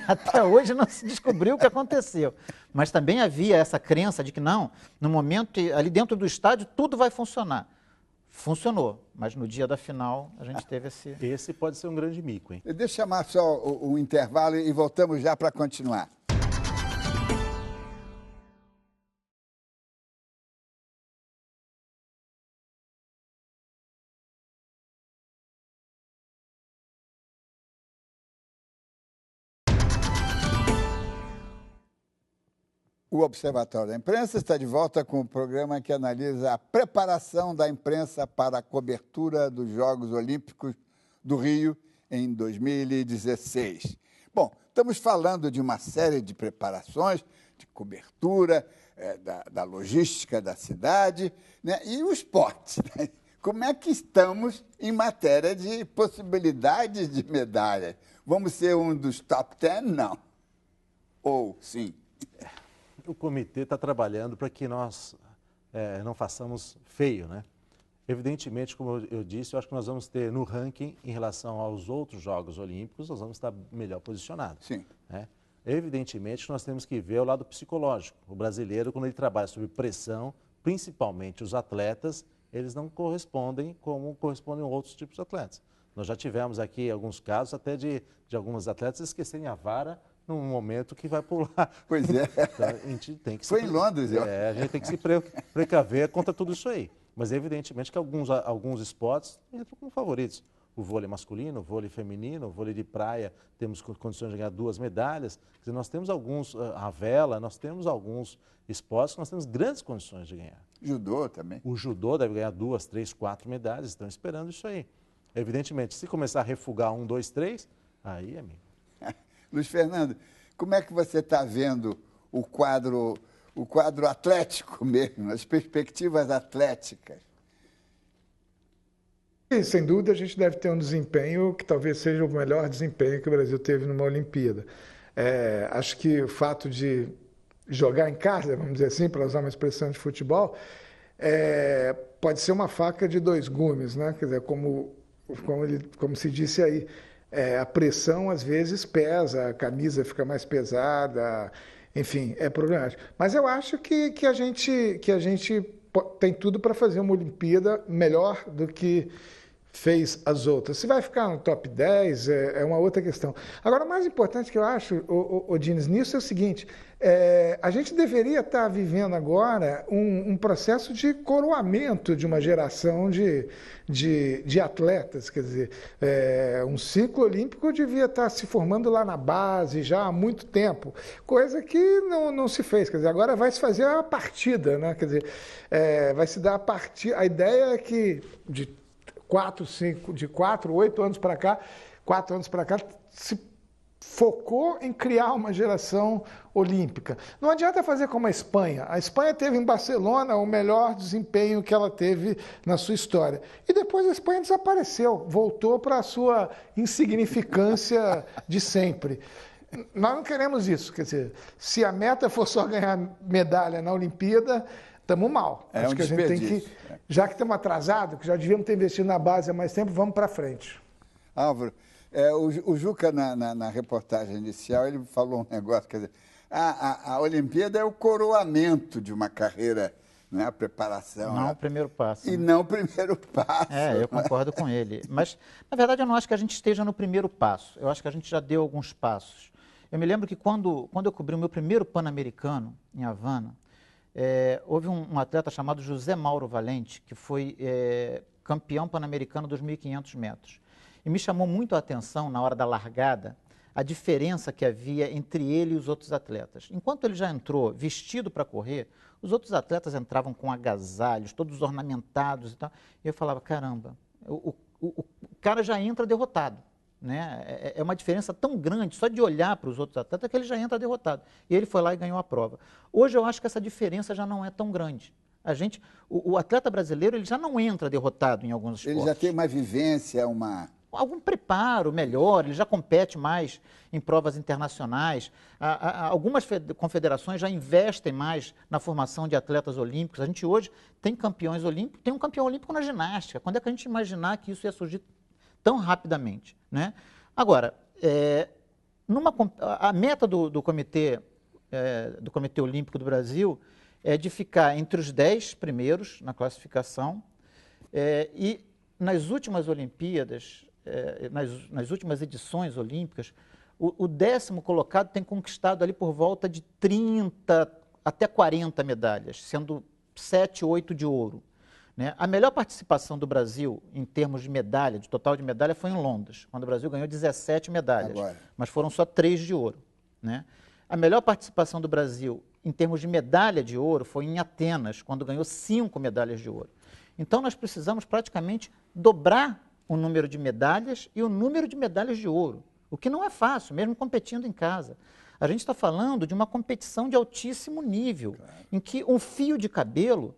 Até hoje não se descobriu o que aconteceu. Mas também havia essa crença de que não, no momento, ali dentro do estádio, tudo vai funcionar. Funcionou, mas no dia da final a gente teve esse... Esse pode ser um grande mico, hein? Deixa eu chamar só o intervalo e voltamos já para continuar. O Observatório da Imprensa está de volta com o programa que analisa a preparação da imprensa para a cobertura dos Jogos Olímpicos do Rio em 2016. Bom, estamos falando de uma série de preparações, de cobertura, da logística da cidade, né? E o esporte, né? Como é que estamos em matéria de possibilidades de medalhas? Vamos ser um dos top 10? Não. Ou sim? O comitê está trabalhando para que nós não façamos feio, né? Evidentemente, como eu disse, eu acho que nós vamos ter no ranking, em relação aos outros Jogos Olímpicos, nós vamos estar melhor posicionados. Sim. Né? Evidentemente, nós temos que ver o lado psicológico. O brasileiro, quando ele trabalha sob pressão, principalmente os atletas, eles não correspondem como correspondem outros tipos de atletas. Nós já tivemos aqui alguns casos até de alguns atletas esquecerem a vara num momento que vai pular. Pois é. Então, a gente tem que Foi em Londres, a gente tem que se precaver contra tudo isso aí. Mas, evidentemente, que alguns esportes entram como favoritos. O vôlei masculino, o vôlei feminino, o vôlei de praia, temos condições de ganhar 2 medalhas. Quer dizer, nós temos alguns, a vela, nós temos alguns esportes que nós temos grandes condições de ganhar. Judô também. O judô deve ganhar 2, 3, 4 medalhas, estão esperando isso aí. Evidentemente, se começar a refugar 1, 2, 3, aí, amigo. Luiz Fernando, como é que você está vendo o quadro atlético mesmo, as perspectivas atléticas? E, sem dúvida, a gente deve ter um desempenho que talvez seja o melhor desempenho que o Brasil teve numa Olimpíada. Acho que o fato de jogar em casa, vamos dizer assim, para usar uma expressão de futebol, pode ser uma faca de 2 gumes, né? Quer dizer, como se disse aí, a pressão às vezes pesa, a camisa fica mais pesada, enfim, é problemático. Mas eu acho que a gente tem tudo para fazer uma Olimpíada melhor do que fez as outras. Se vai ficar no top 10 é uma outra questão. Agora, o mais importante que eu acho, Diniz, nisso é o seguinte, a gente deveria estar vivendo agora um processo de coroamento de uma geração de atletas, quer dizer, um ciclo olímpico devia estar se formando lá na base já há muito tempo, coisa que não se fez, quer dizer, agora vai se fazer a partida, né? Quer dizer, vai se dar a partida, a ideia é que de 8 anos para cá, 4 anos para cá, se focou em criar uma geração olímpica. Não adianta fazer como a Espanha. A Espanha teve em Barcelona o melhor desempenho que ela teve na sua história. E depois a Espanha desapareceu, voltou para a sua insignificância de sempre. Nós não queremos isso. Quer dizer, se a meta for só ganhar medalha na Olimpíada, estamos mal. Acho que a gente tem que, já que estamos atrasados, que já devíamos ter investido na base há mais tempo, vamos para frente. Álvaro, o Juca, na reportagem inicial, ele falou um negócio, quer dizer, a Olimpíada é o coroamento de uma carreira, não é a preparação. Não o primeiro passo. E não o primeiro passo. Eu concordo com ele. Mas, na verdade, eu não acho que a gente esteja no primeiro passo. Eu acho que a gente já deu alguns passos. Eu me lembro que quando eu cobri o meu primeiro Pan-Americano, em Havana, houve um atleta chamado José Mauro Valente, que foi campeão pan-americano dos 1.500 metros. E me chamou muito a atenção, na hora da largada, a diferença que havia entre ele e os outros atletas. Enquanto ele já entrou vestido para correr, os outros atletas entravam com agasalhos, todos ornamentados e tal. E eu falava, caramba, o cara já entra derrotado. Né? É uma diferença tão grande, só de olhar para os outros atletas, que ele já entra derrotado. E ele foi lá e ganhou a prova. Hoje eu acho que essa diferença já não é tão grande. O atleta brasileiro ele já não entra derrotado em alguns esportes. Ele já tem uma vivência, algum preparo melhor, ele já compete mais em provas internacionais. Algumas confederações já investem mais na formação de atletas olímpicos. A gente hoje tem campeões olímpicos, tem um campeão olímpico na ginástica. Quando é que a gente imaginar que isso ia surgir tão rapidamente? Né? Agora, a meta do Comitê Olímpico do Brasil é de ficar entre os 10 primeiros na classificação e nas últimas Olimpíadas, nas últimas edições olímpicas, o 10º colocado tem conquistado ali por volta de 30 até 40 medalhas, sendo 7, 8 de ouro. Né? A melhor participação do Brasil em termos de medalha, de total de medalha, foi em Londres, quando o Brasil ganhou 17 medalhas, mas foram só 3 de ouro. Né? A melhor participação do Brasil em termos de medalha de ouro foi em Atenas, quando ganhou 5 medalhas de ouro. Então nós precisamos praticamente dobrar o número de medalhas e o número de medalhas de ouro, o que não é fácil, mesmo competindo em casa. A gente está falando de uma competição de altíssimo nível, em que um fio de cabelo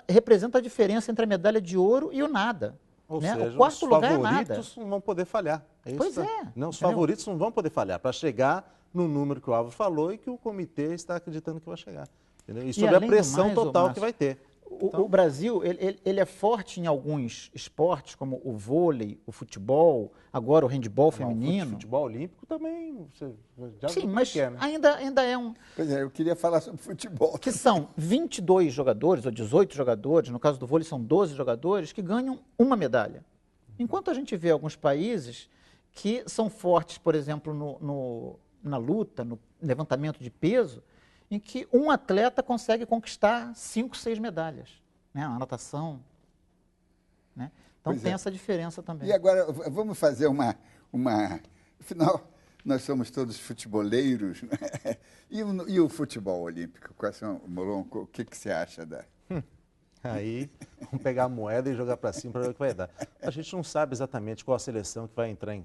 representa a diferença entre a medalha de ouro e o nada. Ou né? seja, o quarto lugar é nada. Os favoritos não vão poder falhar. Pois é. Não, os favoritos não vão poder falhar para chegar no número que o Álvaro falou e que o comitê está acreditando que vai chegar. Entendeu? E sobre a pressão total que vai ter. O Brasil ele é forte em alguns esportes, como o vôlei, o futebol, agora o handebol feminino. O futebol olímpico também, você já Sim, mas né? ainda é um... Pois é, eu queria falar sobre futebol. Que são 22 jogadores, ou 18 jogadores, no caso do vôlei são 12 jogadores, que ganham uma medalha. Enquanto a gente vê alguns países que são fortes, por exemplo, na luta, no levantamento de peso, em que um atleta consegue conquistar 5, 6 medalhas, né? Na natação. Né? Então tem essa diferença também. E agora, vamos fazer uma... Afinal, nós somos todos futeboleiros, né? E o futebol olímpico? Molonco, o que você acha da... Aí, vamos pegar a moeda e jogar para cima para ver o que vai dar. A gente não sabe exatamente qual a seleção que vai entrar em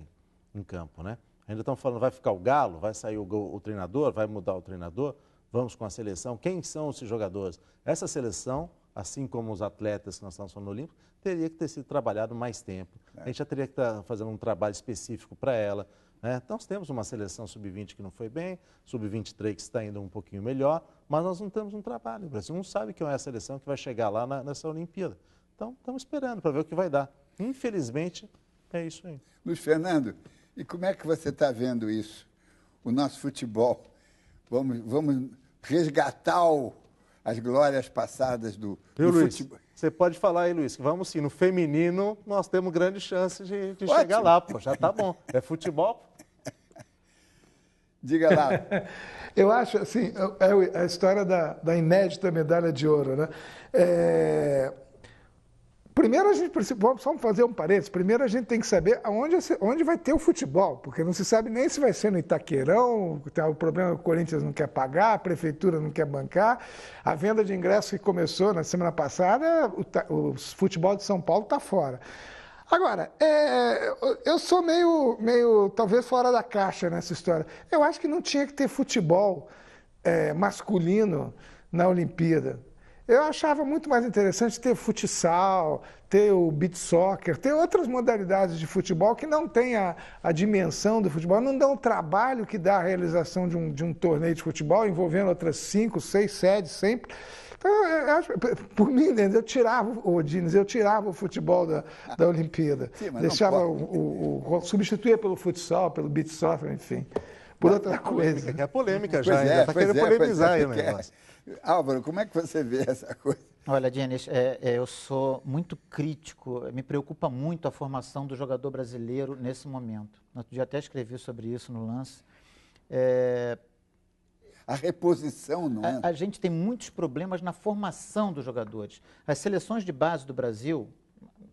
campo, né? Ainda estão falando, vai ficar o Galo, vai sair o treinador, vai mudar o treinador, vamos com a seleção. Quem são esses jogadores? Essa seleção, assim como os atletas que nós estamos falando no Olímpico, teria que ter sido trabalhado mais tempo. A gente já teria que estar fazendo um trabalho específico para ela. Né? Então, nós temos uma seleção sub-20 que não foi bem, sub-23 que está indo um pouquinho melhor, mas nós não temos um trabalho. O Brasil não sabe quem é a seleção que vai chegar lá nessa Olimpíada. Então, estamos esperando para ver o que vai dar. Infelizmente, é isso aí. Luiz Fernando, e como é que você está vendo isso? O nosso futebol, vamos resgatar as glórias passadas do Luiz, futebol. Você pode falar aí, Luiz, que vamos sim, no feminino nós temos grandes chances de chegar lá, pô, já tá bom. É futebol? Diga lá. Eu acho, assim, a história da inédita medalha de ouro, né? Primeiro, vamos fazer um parênteses. Primeiro, a gente tem que saber onde vai ter o futebol, porque não se sabe nem se vai ser no Itaquerão, tem o problema que o Corinthians não quer pagar, a prefeitura não quer bancar. A venda de ingressos que começou na semana passada, o futebol de São Paulo está fora. Agora, eu sou meio, talvez, fora da caixa nessa história. Eu acho que não tinha que ter futebol masculino na Olimpíada. Eu achava muito mais interessante ter futsal, ter o beach soccer, ter outras modalidades de futebol que não têm a dimensão do futebol, não dão o trabalho que dá a realização de um torneio de futebol, envolvendo outras 5, 6 sedes sempre. Então, eu acho, por mim, eu tirava o futebol da Olimpíada. Sim, deixava substituía pelo futsal, pelo beach soccer, enfim. por outra coisa. É polêmica Pois já, ainda está querendo polemizar aí o porque negócio. Álvaro, como é que você vê essa coisa? Olha, Denis, eu sou muito crítico, me preocupa muito a formação do jogador brasileiro nesse momento. Outro dia até escrevi sobre isso no Lance. A reposição, não é? A gente tem muitos problemas na formação dos jogadores. As seleções de base do Brasil,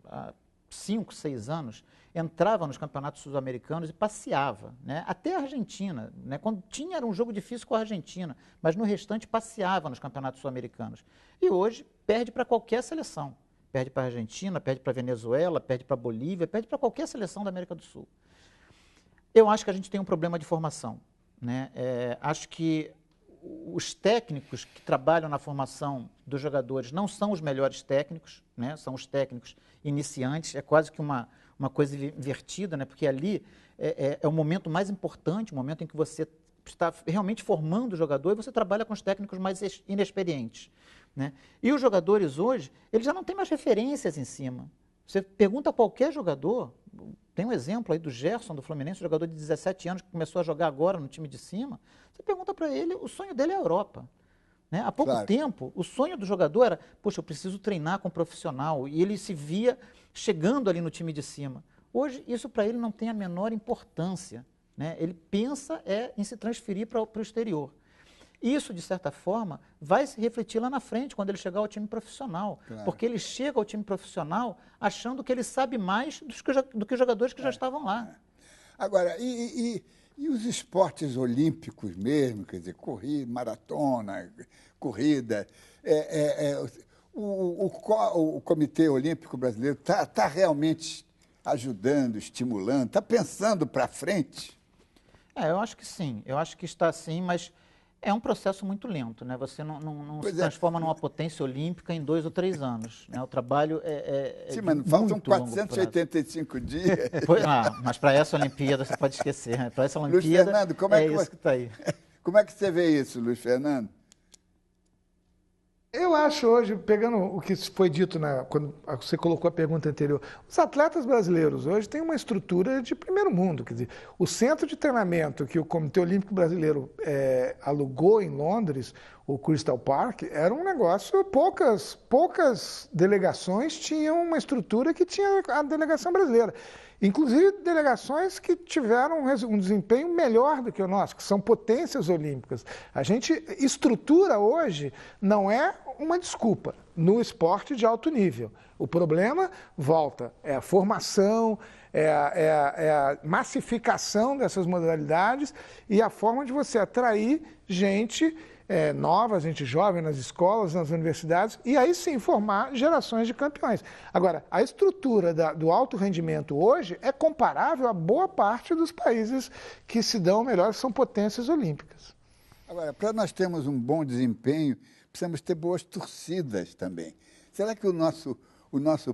há 5, 6 anos, entrava nos campeonatos sul-americanos e passeava, né? Até a Argentina, né? Quando tinha, era um jogo difícil com a Argentina, mas no restante passeava nos campeonatos sul-americanos. E hoje perde para qualquer seleção. Perde para a Argentina, perde para a Venezuela, perde para a Bolívia, perde para qualquer seleção da América do Sul. Eu acho que a gente tem um problema de formação, né? Acho que os técnicos que trabalham na formação dos jogadores não são os melhores técnicos, né? São os técnicos iniciantes, é quase que uma coisa invertida, né? Porque ali é o momento mais importante, o momento em que você está realmente formando o jogador e você trabalha com os técnicos mais inexperientes, né? E os jogadores hoje, eles já não têm mais referências em cima. Você pergunta a qualquer jogador, tem um exemplo aí do Gerson, do Fluminense, um jogador de 17 anos que começou a jogar agora no time de cima, você pergunta para ele, o sonho dele é a Europa. Né? Há pouco tempo, o sonho do jogador era, poxa, eu preciso treinar com um profissional, e ele se via chegando ali no time de cima. Hoje, isso para ele não tem a menor importância, né? Ele pensa em se transferir para o exterior. Isso, de certa forma, vai se refletir lá na frente, quando ele chegar ao time profissional. Claro. Porque ele chega ao time profissional achando que ele sabe mais do que os jogadores que já estavam lá. Agora, e os esportes olímpicos mesmo, quer dizer, corrida, maratona, corrida, o Comitê Olímpico Brasileiro está realmente ajudando, estimulando, está pensando para frente? Eu acho que sim, eu acho que está sim, mas é um processo muito lento, né? Você não se transforma numa potência olímpica em 2 ou 3 anos, né? O trabalho Sim, mas faltam 485 dias. Mas para essa Olimpíada você pode esquecer, né? Para essa Olimpíada Luiz Fernando, como é que isso que está aí. Como é que você vê isso, Luiz Fernando? Eu acho hoje, pegando o que foi dito quando você colocou a pergunta anterior, os atletas brasileiros hoje têm uma estrutura de primeiro mundo. Quer dizer, o centro de treinamento que o Comitê Olímpico Brasileiro alugou em Londres, o Crystal Park, era um negócio, poucas delegações tinham uma estrutura que tinha a delegação brasileira. Inclusive delegações que tiveram um desempenho melhor do que o nosso, que são potências olímpicas. A gente, estrutura hoje não é uma desculpa no esporte de alto nível. O problema, é a formação, é a massificação dessas modalidades e a forma de você atrair gente nova, gente jovem nas escolas, nas universidades, e aí sim formar gerações de campeões. Agora, a estrutura do alto rendimento hoje é comparável a boa parte dos países que se dão melhor, que são potências olímpicas. Agora, para nós termos um bom desempenho, precisamos ter boas torcidas também. Será que o nosso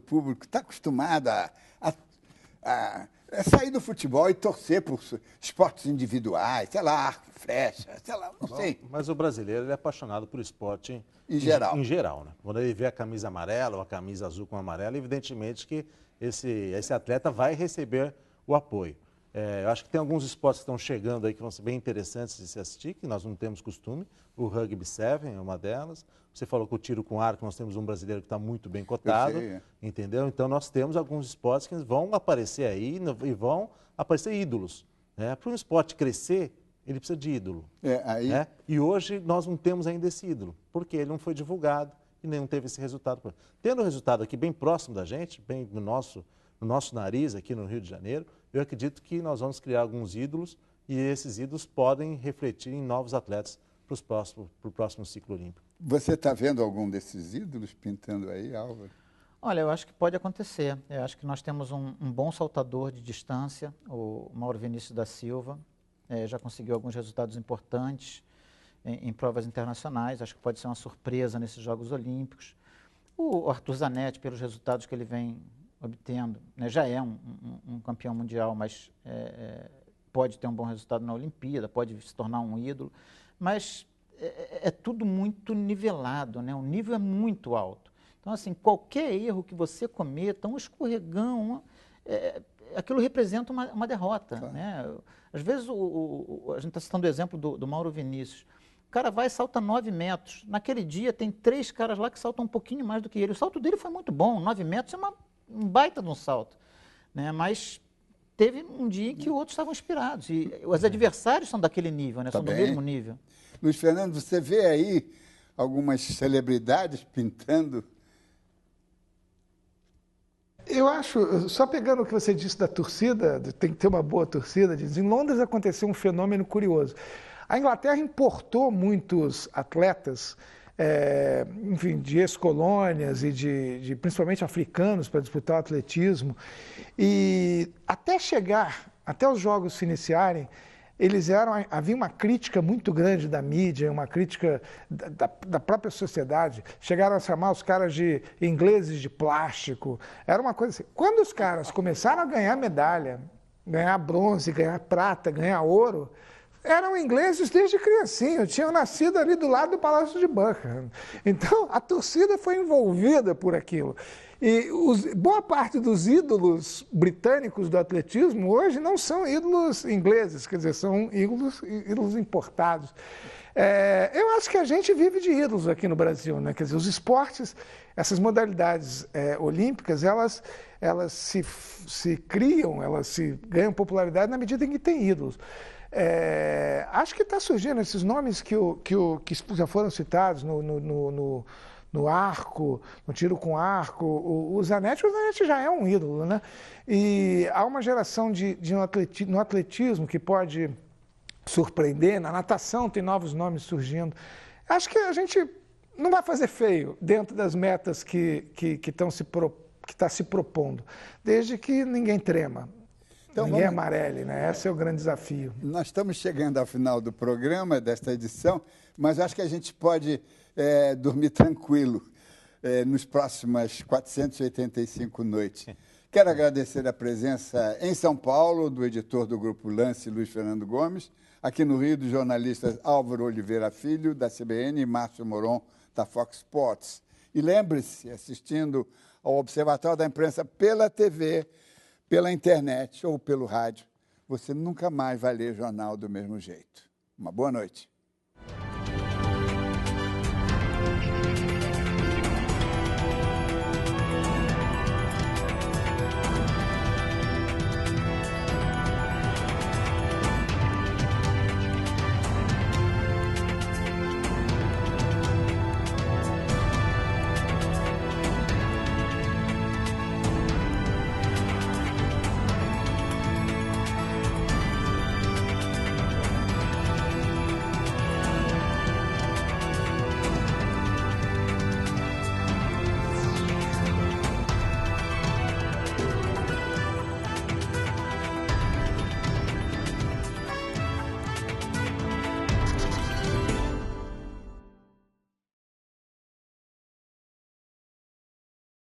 público está acostumado a sair do futebol e torcer por esportes individuais, sei lá, arco e flecha, sei lá, não sei. Mas o brasileiro é apaixonado por esporte em geral. Em geral, né? Quando ele vê a camisa amarela ou a camisa azul com amarela, evidentemente que esse atleta vai receber o apoio. Eu acho que tem alguns esportes que estão chegando aí que vão ser bem interessantes de se assistir, que nós não temos costume. O Rugby 7 é uma delas. Você falou que o tiro com arco, nós temos um brasileiro que está muito bem cotado, entendeu? Então, nós temos alguns esportes que vão aparecer aí e vão aparecer ídolos. Né? Para um esporte crescer, ele precisa de ídolo. Né? E hoje nós não temos ainda esse ídolo, porque ele não foi divulgado e nem teve esse resultado. Tendo o resultado aqui bem próximo da gente, bem no nosso nariz, aqui no Rio de Janeiro, eu acredito que nós vamos criar alguns ídolos e esses ídolos podem refletir em novos atletas para o próximo ciclo olímpico. Você está vendo algum desses ídolos pintando aí, Álvaro? Olha, eu acho que pode acontecer. Eu acho que nós temos um bom saltador de distância, o Mauro Vinícius da Silva, já conseguiu alguns resultados importantes em provas internacionais, acho que pode ser uma surpresa nesses Jogos Olímpicos. O Arthur Zanetti, pelos resultados que ele vem obtendo, né, já é um campeão mundial, mas pode ter um bom resultado na Olimpíada, pode se tornar um ídolo, mas é tudo muito nivelado, né? O nível é muito alto. Então, assim, qualquer erro que você cometa, um escorregão, aquilo representa uma derrota. Claro. Né? Às vezes, a gente está citando o exemplo do Mauro Vinícius. O cara vai e salta 9 metros. Naquele dia, tem 3 caras lá que saltam um pouquinho mais do que ele. O salto dele foi muito bom. 9 metros é um baita de um salto. Né? Mas teve um dia em que outros estavam inspirados. E os adversários são daquele nível, né? São do mesmo nível. Luiz Fernando, você vê aí algumas celebridades pintando? Eu acho, só pegando o que você disse da torcida, tem que ter uma boa torcida, em Londres aconteceu um fenômeno curioso. A Inglaterra importou muitos atletas, enfim, de ex-colônias e de principalmente africanos para disputar o atletismo. E até os jogos se iniciarem, havia uma crítica muito grande da mídia, uma crítica da própria sociedade. Chegaram a chamar os caras de ingleses de plástico. Era uma coisa assim. Quando os caras começaram a ganhar medalha, ganhar bronze, ganhar prata, ganhar ouro, eram ingleses desde criancinha, tinham nascido ali do lado do Palácio de Buckingham. Então, a torcida foi envolvida por aquilo. E boa parte dos ídolos britânicos do atletismo hoje não são ídolos ingleses, quer dizer, são ídolos importados. Eu acho que a gente vive de ídolos aqui no Brasil, né? Quer dizer, os esportes, essas modalidades olímpicas, elas se criam, elas se ganham popularidade na medida em que tem ídolos. Acho que está surgindo esses nomes que já foram citados no arco, no tiro com arco. O Zanetti já é um ídolo, né? E há uma geração no atletismo que pode surpreender, na natação tem novos nomes surgindo. Acho que a gente não vai fazer feio dentro das metas que está se propondo, desde que ninguém trema. Então, ninguém amarele, né? Esse é o grande desafio. Nós estamos chegando ao final do programa, desta edição, mas acho que a gente pode dormir tranquilo nos próximas 485 noites. Quero agradecer a presença em São Paulo do editor do Grupo Lance, Luiz Fernando Gomes, aqui no Rio, dos jornalistas Álvaro Oliveira Filho, da CBN, e Márcio Moron, da Fox Sports. E lembre-se, assistindo ao Observatório da Imprensa pela TV, pela internet ou pelo rádio, você nunca mais vai ler jornal do mesmo jeito. Uma boa noite.